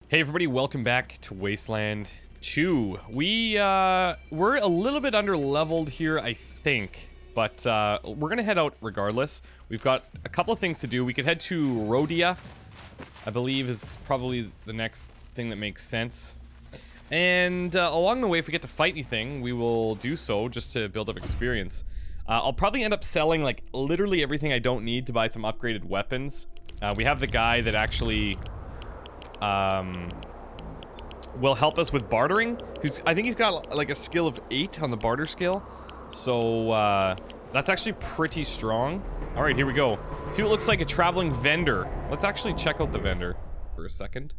Hey everybody, welcome back to Wasteland 2. We're a little bit under-leveled here, I think. But we're gonna head out regardless. We've got a couple of things to do. We could head to Rodia, I believe is probably the next thing that makes sense. And along the way, if we get to fight anything, we will do so just to build up experience. I'll probably end up selling like literally everything I don't need to buy some upgraded weapons. We have the guy that actually will help us with bartering. I think he's got like a skill of 8 on the barter skill. So that's actually pretty strong. All right, here we go. See what looks like a traveling vendor. Let's actually check out the vendor for a second.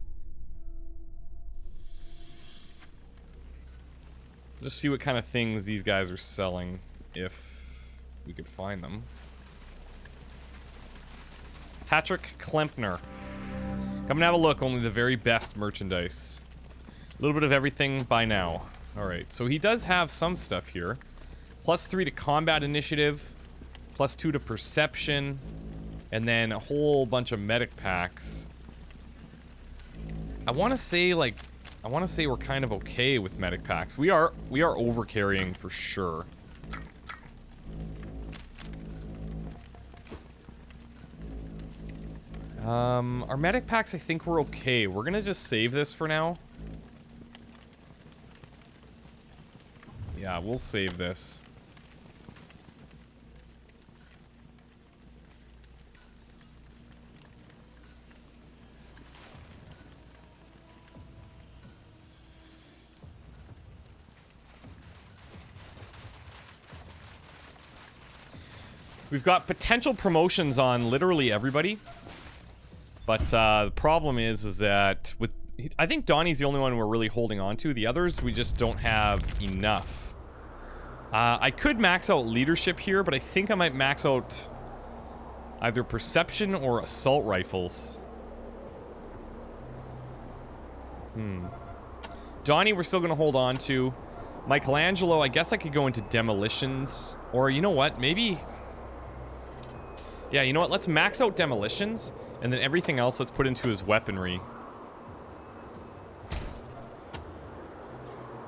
Just see what kind of things these guys are selling, if we could find them. Patrick Klempner. Come and have a look, only the very best merchandise. A little bit of everything by now. Alright, so he does have some stuff here. +3 to combat initiative, +2 to perception, and then a whole bunch of medic packs. I want to say we're kind of okay with medic packs. We are over carrying for sure. Our medic packs, I think we're okay. We're gonna just save this for now. Yeah, we'll save this. We've got potential promotions on literally everybody. But the problem is that with... I think Donnie's the only one we're really holding on to. The others, we just don't have enough. I could max out leadership here, but I think I might max out either perception or assault rifles. Donnie, we're still going to hold on to. Michelangelo, I guess I could go into demolitions. Or, you know what? Maybe... Yeah, you know what? Let's max out demolitions. And then everything else, let's put into his weaponry.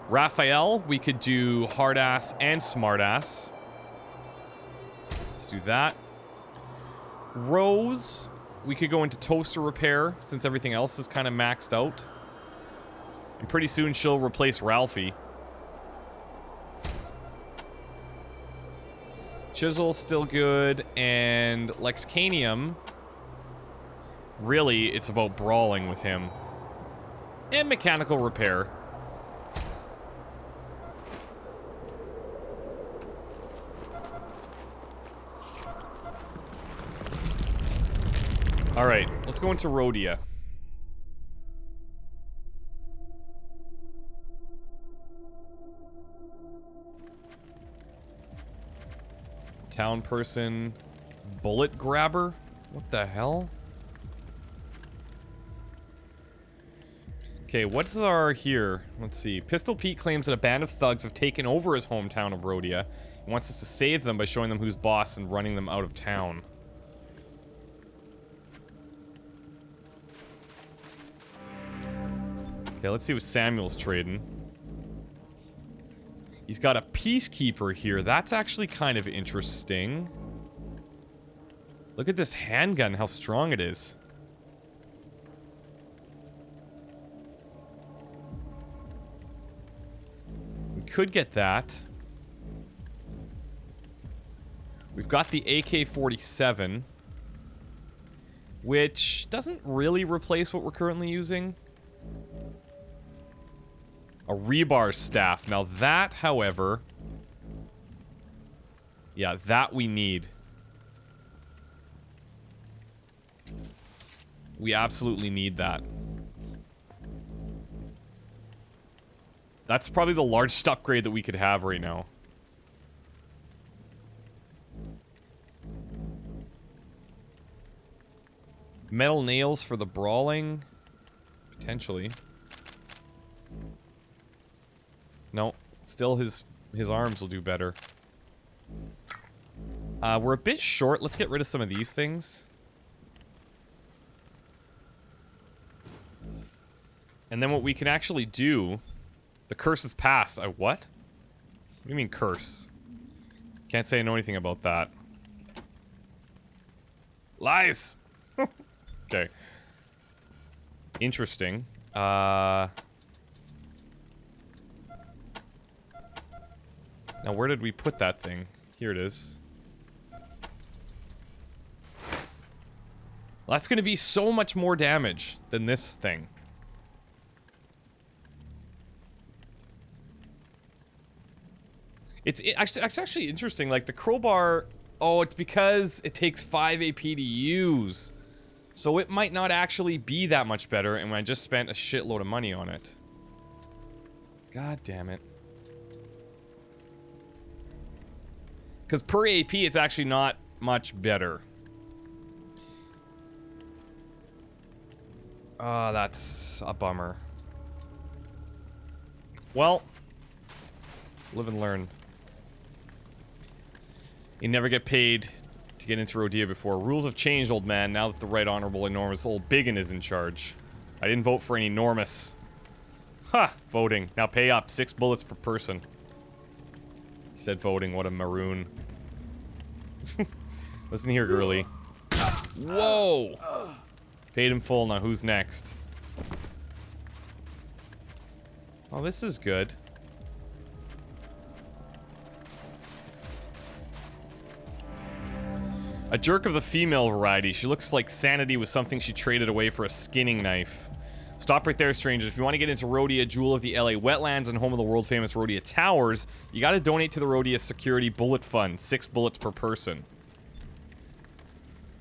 Raphael, we could do hard-ass and smart-ass. Let's do that. Rose, we could go into toaster repair, since everything else is kind of maxed out. And pretty soon she'll replace Ralphie. Chisel, still good. And Lexcanium... Really, it's about brawling with him. And mechanical repair. Alright, let's go into Rodia. Town person. Bullet grabber? What the hell? Okay, what's our here? Let's see. Pistol Pete claims that a band of thugs have taken over his hometown of Rodia. He wants us to save them by showing them who's boss and running them out of town. Okay, let's see what Samuel's trading. He's got a peacekeeper here. That's actually kind of interesting. Look at this handgun, how strong it is. Could get that. We've got the AK-47, which doesn't really replace what we're currently using. A rebar staff. Now that, however... Yeah, that we need. We absolutely need that. That's probably the largest upgrade that we could have right now. Metal nails for the brawling? Potentially. No, still his arms will do better. We're a bit short. Let's get rid of some of these things. And then what we can actually do... The curse is passed. What? What do you mean curse? Can't say I know anything about that. Lies! Okay. Interesting. Now where did we put that thing? Here it is. Well, that's gonna be so much more damage than this thing. It's actually interesting, like the crowbar, oh, it's because it takes 5 AP to use. So it might not actually be that much better, and I just spent a shitload of money on it. God damn it. Because per AP, it's actually not much better. Oh, that's a bummer. Well, live and learn. You never get paid to get into Rodia before. Rules have changed, old man, now that the Right Honorable Enormous Old Biggin is in charge. I didn't vote for any enormous. Ha! Voting. Now pay up. 6 bullets per person. He said voting. What a maroon. Listen here, girly. Whoa! Paid in full. Now who's next? Oh, this is good. A jerk of the female variety. She looks like sanity was something she traded away for a skinning knife. Stop right there, strangers. If you want to get into Rodia, jewel of the LA wetlands and home of the world-famous Rodia Towers, you gotta donate to the Rodia Security Bullet Fund. 6 bullets per person.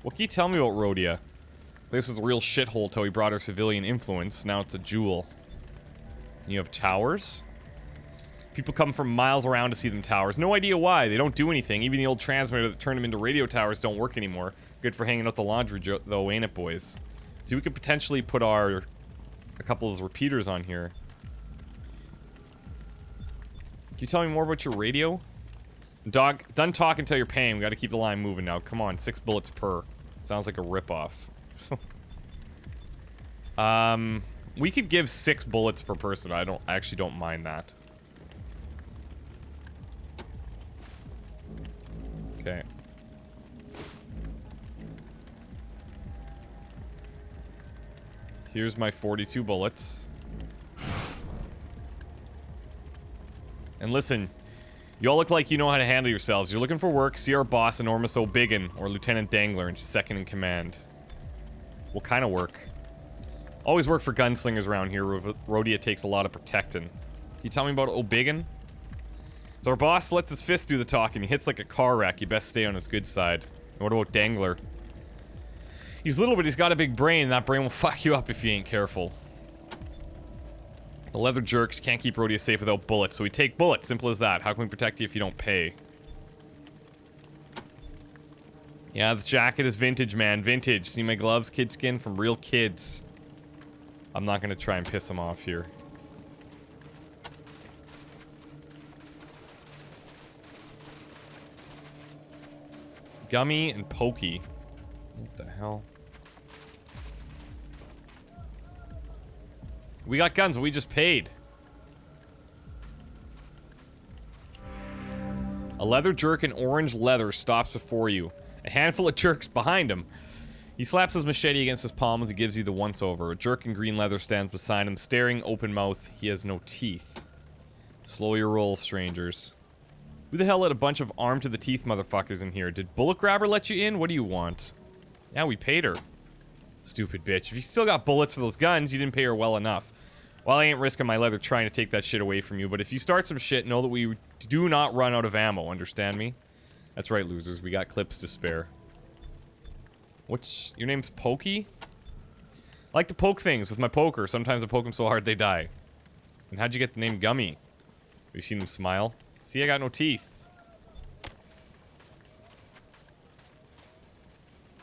What can you tell me about Rodia? This is a real shithole till we brought our civilian influence. Now it's a jewel. You have towers? People come from miles around to see them towers. No idea why. They don't do anything. Even the old transmitter that turned them into radio towers don't work anymore. Good for hanging out the laundry, though, ain't it, boys? See, we could potentially put a couple of those repeaters on here. Can you tell me more about your radio? Dog, done talking until you're paying. We gotta keep the line moving now. Come on, 6 bullets per. Sounds like a ripoff. We could give 6 bullets per person. I actually don't mind that. Okay. Here's my 42 bullets. And listen, you all look like you know how to handle yourselves. You're looking for work, see our boss, Enormous O'Biggin, or Lieutenant Dangler, and second in command. What kind of work? Always work for gunslingers around here. Rodia takes a lot of protecting. Can you tell me about O'Biggin? So our boss lets his fist do the talking. He hits like a car wreck. You best stay on his good side. And what about Dangler? He's little, but he's got a big brain, and that brain will fuck you up if you ain't careful. The leather jerks can't keep Rodia safe without bullets, so we take bullets. Simple as that. How can we protect you if you don't pay? Yeah, this jacket is vintage, man. Vintage. See my gloves? Kid skin from real kids. I'm not gonna try and piss him off here. Gummy and Pokey. What the hell? We got guns, but we just paid. A leather jerk in orange leather stops before you. A handful of jerks behind him. He slaps his machete against his palm as he gives you the once-over. A jerk in green leather stands beside him, staring open mouth. He has no teeth. Slow your roll, strangers. Who the hell let a bunch of armed-to-the-teeth motherfuckers in here? Did Bullet Grabber let you in? What do you want? Yeah, we paid her. Stupid bitch. If you still got bullets for those guns, you didn't pay her well enough. Well, I ain't risking my leather trying to take that shit away from you, but if you start some shit, know that we do not run out of ammo, understand me? That's right, losers. We got clips to spare. Your name's Pokey? I like to poke things with my poker. Sometimes I poke them so hard they die. And how'd you get the name Gummy? Have you seen them smile? See, I got no teeth.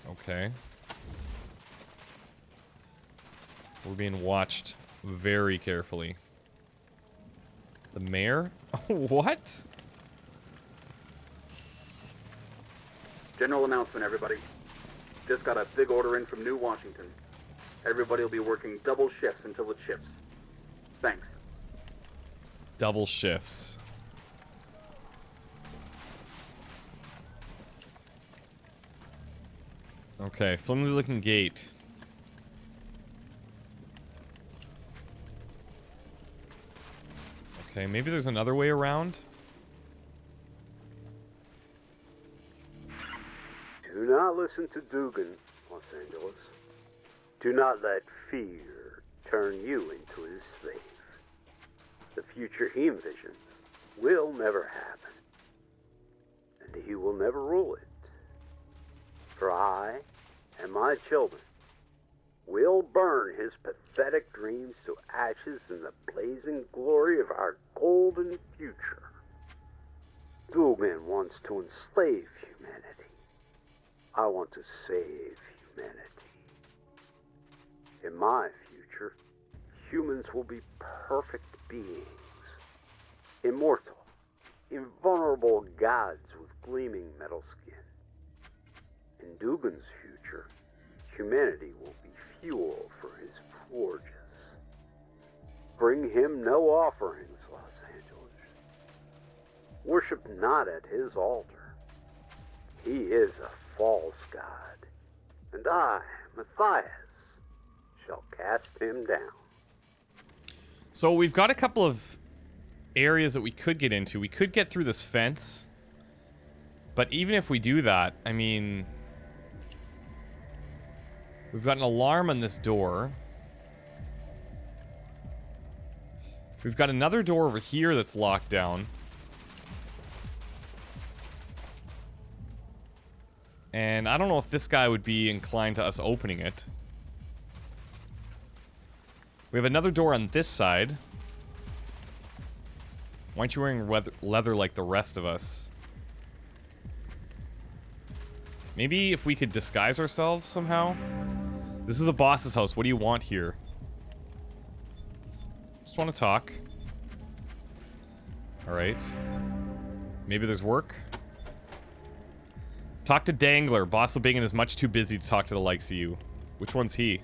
Okay. We're being watched very carefully. The mayor? What? General announcement, everybody. Just got a big order in from New Washington. Everybody will be working double shifts until it ships. Thanks. Double shifts. Okay, flimsy looking gate. Okay, maybe there's another way around. Do not listen to Dugan, Los Angeles. Do not let fear turn you into his slave. The future he envisions will never happen, and he will never rule it. For I and my children will burn his pathetic dreams to ashes in the blazing glory of our golden future. Dugan wants to enslave humanity. I want to save humanity. In my future, humans will be perfect beings. Immortal, invulnerable gods with gleaming metal skin. In Dugan's future, humanity will be fuel for his forges. Bring him no offerings, Los Angeles. Worship not at his altar. He is a false god, and I, Matthias, shall cast him down. So we've got a couple of areas that we could get into. We could get through this fence, but even if we do that, I mean, we've got an alarm on this door. We've got another door over here that's locked down. And I don't know if this guy would be inclined to us opening it. We have another door on this side. Why aren't you wearing leather like the rest of us? Maybe if we could disguise ourselves somehow? This is a boss's house. What do you want here? Just want to talk. Alright. Maybe there's work? Talk to Dangler. Boss O'Biggin is much too busy to talk to the likes of you. Which one's he?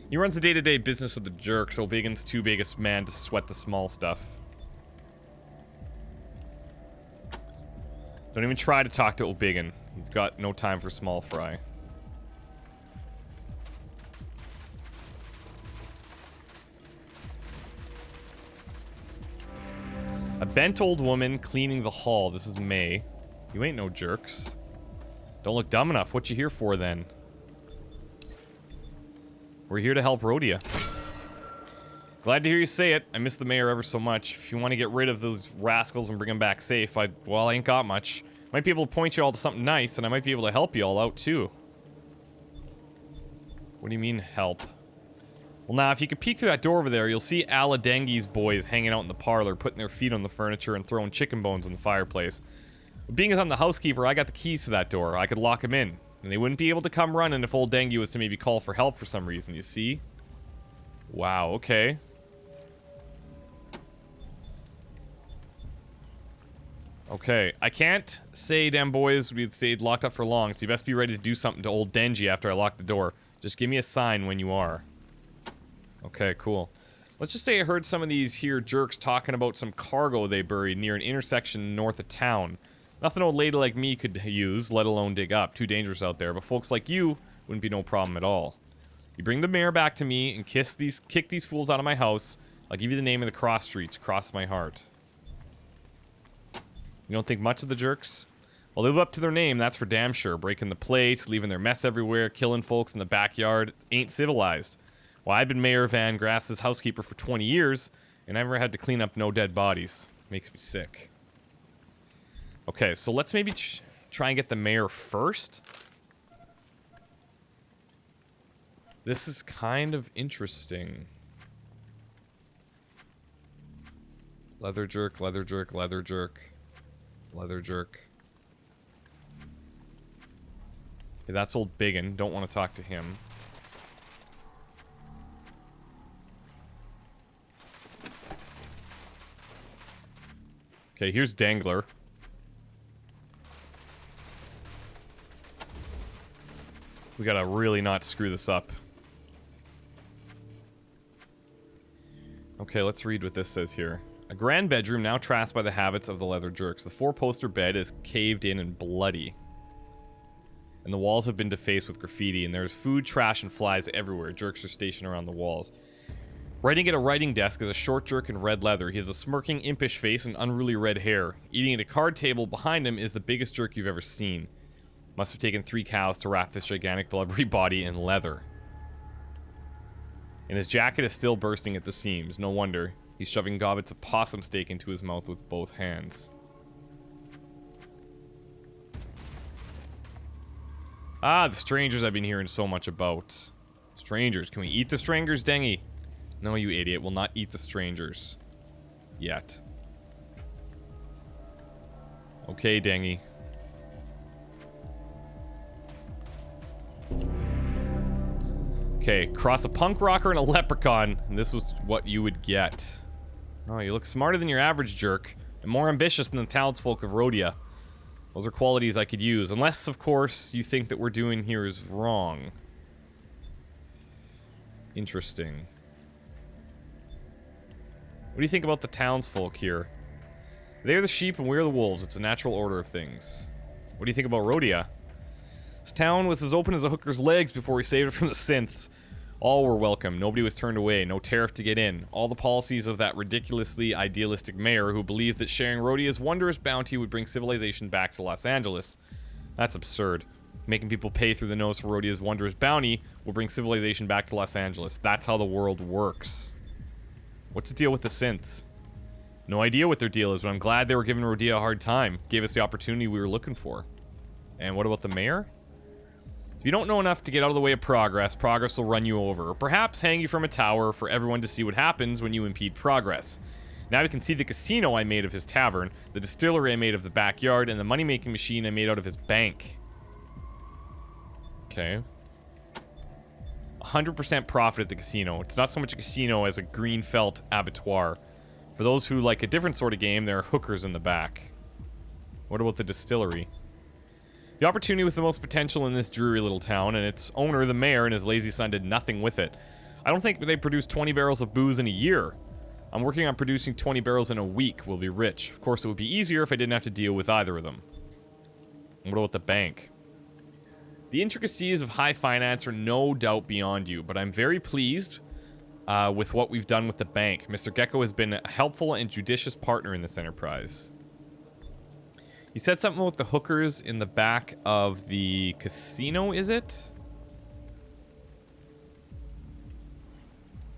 He runs the day-to-day business of the jerks. O'Biggin's too biggest man to sweat the small stuff. Don't even try to talk to O'Biggin. He's got no time for small fry. A bent old woman cleaning the hall. This is May. You ain't no jerks. Don't look dumb enough. What you here for, then? We're here to help Rodia. Glad to hear you say it. I miss the mayor ever so much. If you want to get rid of those rascals and bring them back safe, I ain't got much. Might be able to point you all to something nice, and I might be able to help you all out, too. What do you mean, help? Well, now, if you could peek through that door over there, you'll see Aladengi's boys hanging out in the parlor, putting their feet on the furniture and throwing chicken bones in the fireplace. But being as I'm the housekeeper, I got the keys to that door. I could lock them in. And they wouldn't be able to come running if old Dengue was to maybe call for help for some reason, you see? Wow, okay. Okay, I can't say them boys we'd stayed locked up for long, so you best be ready to do something to old Denji after I lock the door. Just give me a sign when you are. Okay, cool. Let's just say I heard some of these here jerks talking about some cargo they buried near an intersection north of town. Nothing old lady like me could use, let alone dig up. Too dangerous out there, but folks like you wouldn't be no problem at all. You bring the mayor back to me and kick these fools out of my house, I'll give you the name of the cross streets, cross my heart. You don't think much of the jerks? Well, live up to their name, that's for damn sure. Breaking the plates, leaving their mess everywhere, killing folks in the backyard. Ain't civilized. Well, I've been Mayor Van Grass's housekeeper for 20 years, and I never had to clean up no dead bodies. Makes me sick. Okay, so let's maybe try and get the mayor first. This is kind of interesting. Leather jerk, leather jerk, leather jerk. Leather jerk. Okay, that's old Biggin. Don't want to talk to him. Okay, here's Dangler. We gotta really not screw this up. Okay, let's read what this says here. A grand bedroom now trashed by the habits of the leather jerks. The four-poster bed is caved in and bloody. And the walls have been defaced with graffiti, and there's food, trash, and flies everywhere. Jerks are stationed around the walls. Writing at a writing desk is a short jerk in red leather. He has a smirking, impish face and unruly red hair. Eating at a card table behind him is the biggest jerk you've ever seen. Must have taken 3 cows to wrap this gigantic blubbery body in leather. And his jacket is still bursting at the seams. No wonder. He's shoving gobbets of possum steak into his mouth with both hands. Ah, the strangers I've been hearing so much about. Strangers. Can we eat the strangers, Dengy? No, you idiot. We'll not eat the strangers. Yet. Okay, Dengy. Okay, cross a punk rocker and a leprechaun, and this was what you would get. Oh, you look smarter than your average jerk, and more ambitious than the townsfolk of Rodia. Those are qualities I could use, unless, of course, you think that we're doing here is wrong. Interesting. What do you think about the townsfolk here? They're the sheep and we're the wolves. It's a natural order of things. What do you think about Rodia? This town was as open as a hooker's legs before we saved it from the synths. All were welcome. Nobody was turned away. No tariff to get in. All the policies of that ridiculously idealistic mayor who believed that sharing Rodia's wondrous bounty would bring civilization back to Los Angeles. That's absurd. Making people pay through the nose for Rodia's wondrous bounty will bring civilization back to Los Angeles. That's how the world works. What's the deal with the synths? No idea what their deal is, but I'm glad they were giving Rodia a hard time. Gave us the opportunity we were looking for. And what about the mayor? If you don't know enough to get out of the way of progress, progress will run you over, or perhaps hang you from a tower for everyone to see what happens when you impede progress. Now we can see the casino I made of his tavern, the distillery I made of the backyard, and the money-making machine I made out of his bank. Okay. 100% profit at the casino. It's not so much a casino as a green felt abattoir. For those who like a different sort of game, there are hookers in the back. What about the distillery? The opportunity with the most potential in this dreary little town, and its owner, the mayor, and his lazy son did nothing with it. I don't think they produce 20 barrels of booze in a year. I'm working on producing 20 barrels in a week. We'll be rich. Of course, it would be easier if I didn't have to deal with either of them. And what about the bank? The intricacies of high finance are no doubt beyond you, but I'm very pleased with what we've done with the bank. Mr. Gecko has been a helpful and judicious partner in this enterprise. He said something about the hookers in the back of the casino, is it?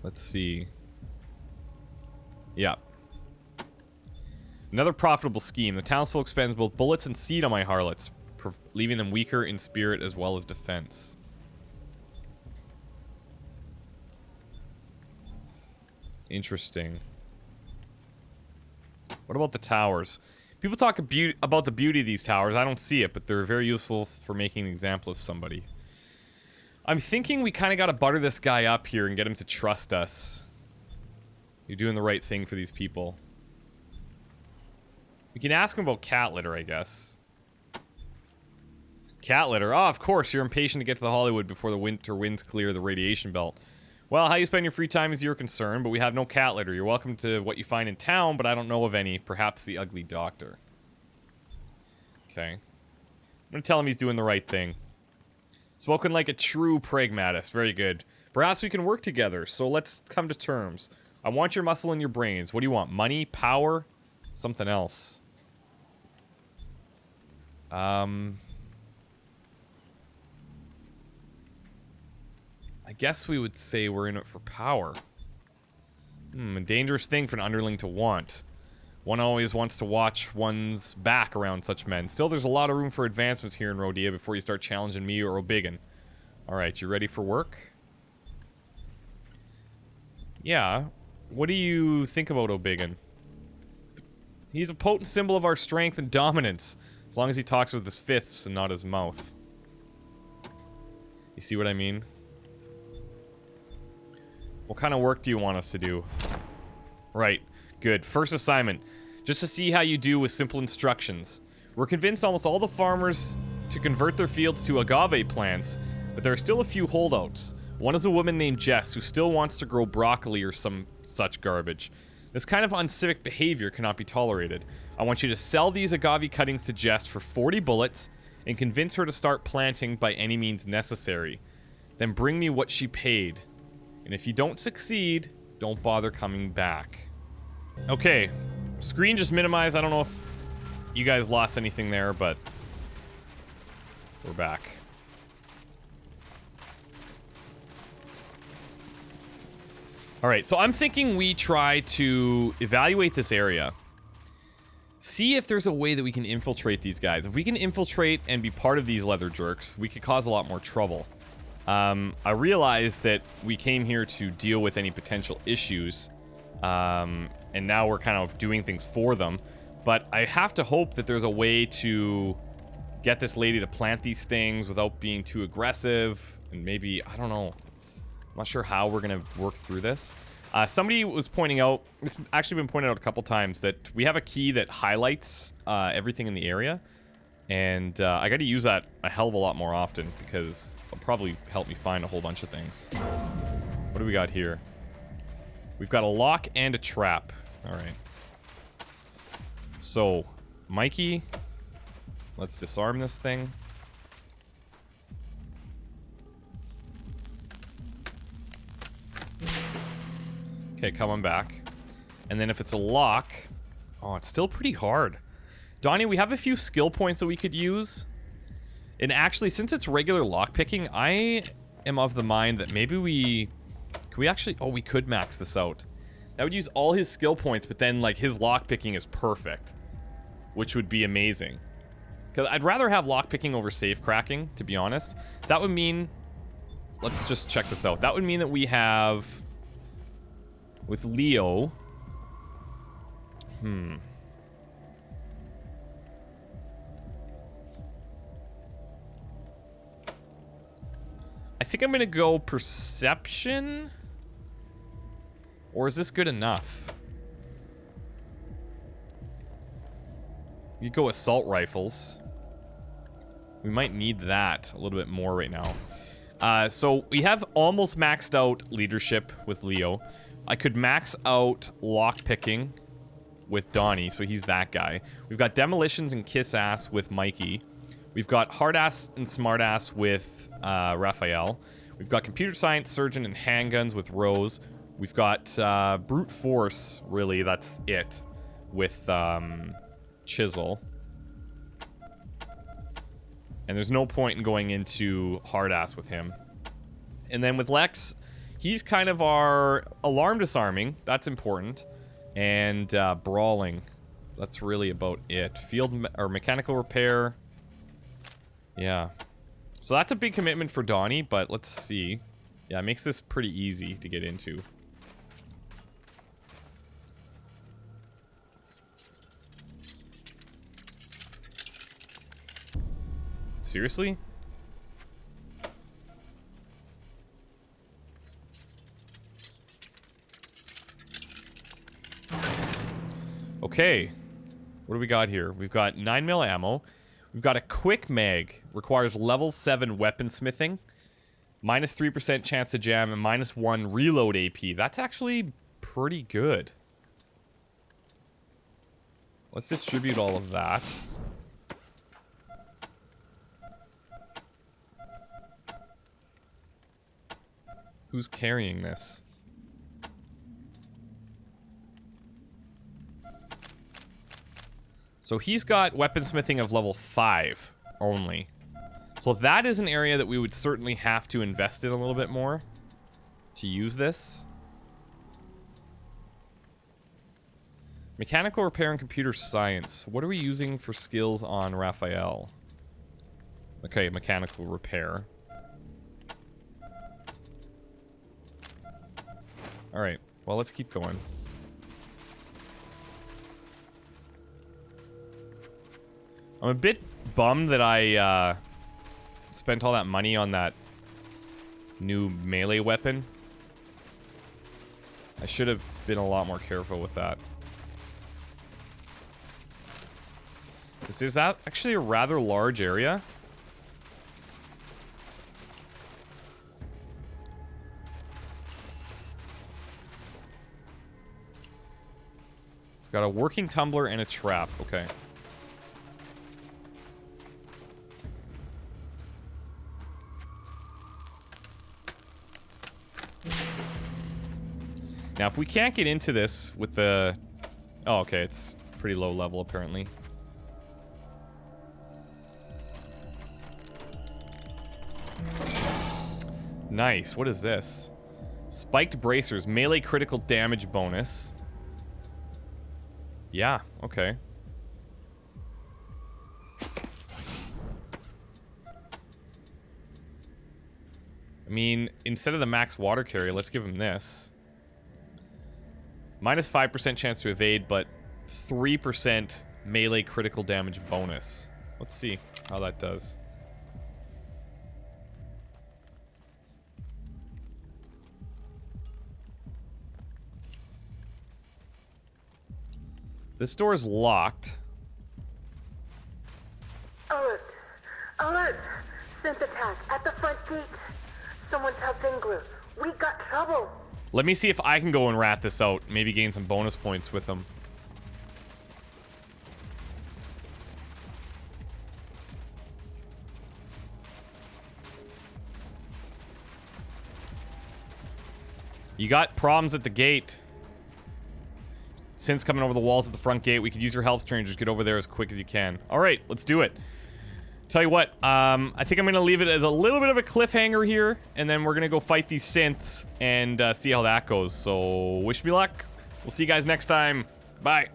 Let's see. Yeah. Another profitable scheme. The townsfolk spends both bullets and seed on my harlots, leaving them weaker in spirit as well as defense. Interesting. What about the towers? People talk about the beauty of these towers. I don't see it, but they're very useful for making an example of somebody. I'm thinking we kind of got to butter this guy up here and get him to trust us. You're doing the right thing for these people. We can ask him about cat litter, I guess. Cat litter. Oh, of course, you're impatient to get to the Hollywood before the winter winds clear the radiation belt. Well, how you spend your free time is your concern, but we have no cat litter. You're welcome to what you find in town, but I don't know of any. Perhaps the ugly doctor. Okay. I'm gonna tell him he's doing the right thing. Spoken like a true pragmatist. Very good. Perhaps we can work together, so let's come to terms. I want your muscle and your brains. What do you want? Money? Power? Something else. I guess we would say we're in it for power. A dangerous thing for an underling to want. One always wants to watch one's back around such men. Still, there's a lot of room for advancements here in Rodia before you start challenging me or O'Biggin. Alright, you ready for work? Yeah. What do you think about O'Biggin? He's a potent symbol of our strength and dominance, as long as he talks with his fists and not his mouth. You see what I mean? What kind of work do you want us to do? Right. Good. First assignment. Just to see how you do with simple instructions. We're convinced almost all the farmers to convert their fields to agave plants, but there are still a few holdouts. One is a woman named Jess who still wants to grow broccoli or some such garbage. This kind of uncivic behavior cannot be tolerated. I want you to sell these agave cuttings to Jess for 40 bullets and convince her to start planting by any means necessary. Then bring me what she paid. And if you don't succeed, don't bother coming back. Okay. Screen just minimized. I don't know if you guys lost anything there, but we're back. Alright, so I'm thinking we try to evaluate this area. See if there's a way that we can infiltrate these guys. If we can infiltrate and be part of these leather jerks, we could cause a lot more trouble. I realized that we came here to deal with any potential issues, and now we're kind of doing things for them. But I have to hope that there's a way to get this lady to plant these things without being too aggressive, and maybe, I don't know. I'm not sure how we're going to work through this. Somebody was pointing out, it's actually been pointed out a couple times, that we have a key that highlights everything in the area. And I got to use that a hell of a lot more often because it'll probably help me find a whole bunch of things. What do we got here? We've got a lock and a trap. All right. So, Mikey, let's disarm this thing. Okay, come on back. And then if it's a lock... Oh, it's still pretty hard. Donnie, we have a few skill points that we could use. And actually, since it's regular lockpicking, I am of the mind that maybe we... Can we actually... Oh, we could max this out. That would use all his skill points, but then, like, his lockpicking is perfect. Which would be amazing. Because I'd rather have lockpicking over safe cracking, to be honest. That would mean... Let's just check this out. That would mean that we have... With Leo... I think I'm gonna go perception? Or is this good enough? You go assault rifles. We might need that a little bit more right now. So we have almost maxed out leadership with Leo. I could max out lockpicking with Donnie, so he's that guy. We've got demolitions and kiss ass with Mikey. We've got hard ass and smart ass with Raphael. We've got computer science, surgeon, and handguns with Rose. We've got brute force, really, that's it, with Chisel. And there's no point in going into hard ass with him. And then with Lex, he's kind of our alarm disarming. That's important. And brawling. That's really about it. Field or mechanical repair. Yeah. So that's a big commitment for Donnie, but let's see. Yeah, it makes this pretty easy to get into. Seriously? Okay. What do we got here? We've got 9mm ammo. We've got a quick mag. Requires level 7 weaponsmithing. Minus 3% chance to jam and minus 1 reload AP. That's actually pretty good. Let's distribute all of that. Who's carrying this? So he's got weaponsmithing of level 5 only. So that is an area that we would certainly have to invest in a little bit more to use this. Mechanical repair and computer science. What are we using for skills on Raphael? Okay, mechanical repair. Alright, well, let's keep going. I'm a bit bummed that I spent all that money on that new melee weapon. I should have been a lot more careful with that. Is that actually a rather large area? Got a working tumbler and a trap. Okay. Now, if we can't get into this with the... Oh, okay, it's pretty low level, apparently. Nice. What is this? Spiked bracers. Melee critical damage bonus. Yeah, okay. I mean, instead of the max water carry, let's give him this. Minus 5% chance to evade, but 3% melee critical damage bonus. Let's see how that does. This door is locked. Alert! Alert! Synth attack at the front gate. Someone's helped Ingler. We got trouble. Let me see if I can go and rat this out. Maybe gain some bonus points with them. You got problems at the gate. Synth's coming over the walls at the front gate. We could use your help, strangers. Get over there as quick as you can. All right, let's do it. Tell you what, I think I'm gonna leave it as a little bit of a cliffhanger here, and then we're gonna go fight these synths and see how that goes. So, wish me luck. We'll see you guys next time. Bye.